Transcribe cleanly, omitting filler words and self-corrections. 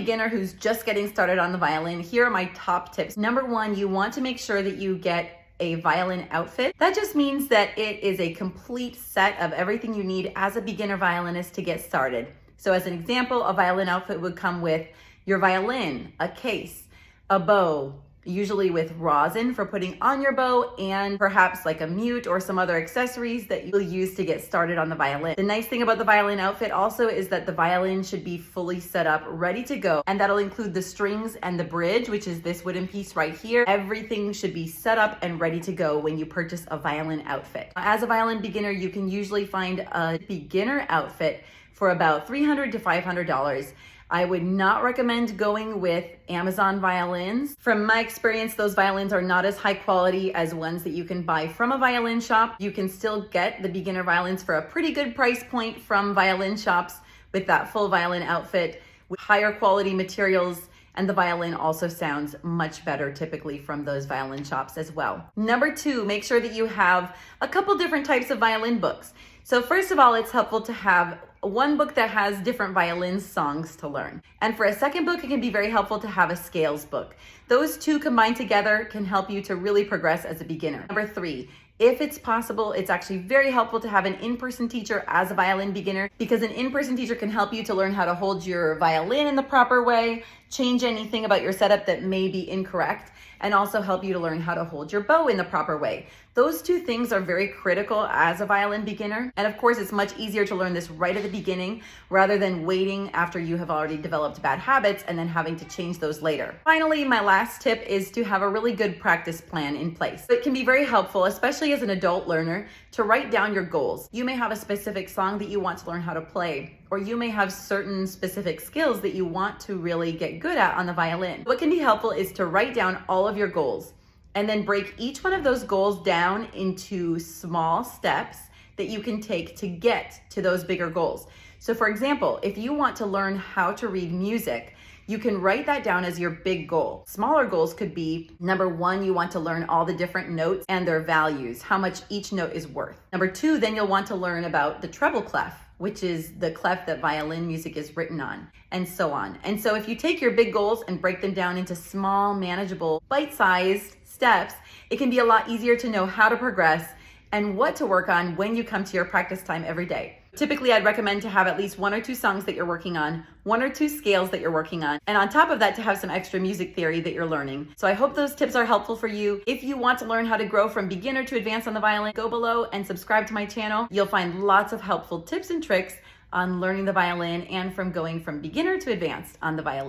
Beginner who's just getting started on the violin, here are my top tips. Number one, you want to make sure that you get a violin outfit. That just means that it is a complete set of everything you need as a beginner violinist to get started. So as an example, a violin outfit would come with your violin, a case, a bow, usually with rosin for putting on your bow, and perhaps like a mute or some other accessories that you'll use to get started on the violin. The nice thing about the violin outfit also is that the violin should be fully set up, ready to go, and that'll include the strings and the bridge, which is this wooden piece right here. Everything should be set up and ready to go when you purchase a violin outfit. As a violin beginner, you can usually find a beginner outfit for about $300 to $500. I would not recommend going with Amazon violins. From my experience, those violins are not as high quality as ones that you can buy from a violin shop. You can still get the beginner violins for a pretty good price point from violin shops with that full violin outfit with higher quality materials, and the violin also sounds much better typically from those violin shops as well. Number two, make sure that you have a couple different types of violin books. So first of all, it's helpful to have one book that has different violin songs to learn. And for a second book, it can be very helpful to have a scales book. Those two combined together can help you to really progress as a beginner. Number three, if it's possible, it's actually very helpful to have an in-person teacher as a violin beginner, because an in-person teacher can help you to learn how to hold your violin in the proper way, change anything about your setup that may be incorrect, and also help you to learn how to hold your bow in the proper way. Those two things are very critical as a violin beginner. And of course, it's much easier to learn this right at the beginning rather than waiting after you have already developed bad habits and then having to change those later. Finally, my last tip is to have a really good practice plan in place. It can be very helpful, especially as an adult learner, to write down your goals. You may have a specific song that you want to learn how to play, or you may have certain specific skills that you want to really get good at on the violin. What can be helpful is to write down all of your goals and then break each one of those goals down into small steps that you can take to get to those bigger goals. So for example, if you want to learn how to read music, you can write that down as your big goal. Smaller goals could be, number one, you want to learn all the different notes and their values, how much each note is worth. Number two, then you'll want to learn about the treble clef, which is the clef that violin music is written on, and so on. And so if you take your big goals and break them down into small, manageable, bite-sized steps, it can be a lot easier to know how to progress and what to work on when you come to your practice time every day. Typically, I'd recommend to have at least one or two songs that you're working on, one or two scales that you're working on, and on top of that, to have some extra music theory that you're learning. So I hope those tips are helpful for you. If you want to learn how to grow from beginner to advanced on the violin, go below and subscribe to my channel. You'll find lots of helpful tips and tricks on learning the violin and from going from beginner to advanced on the violin.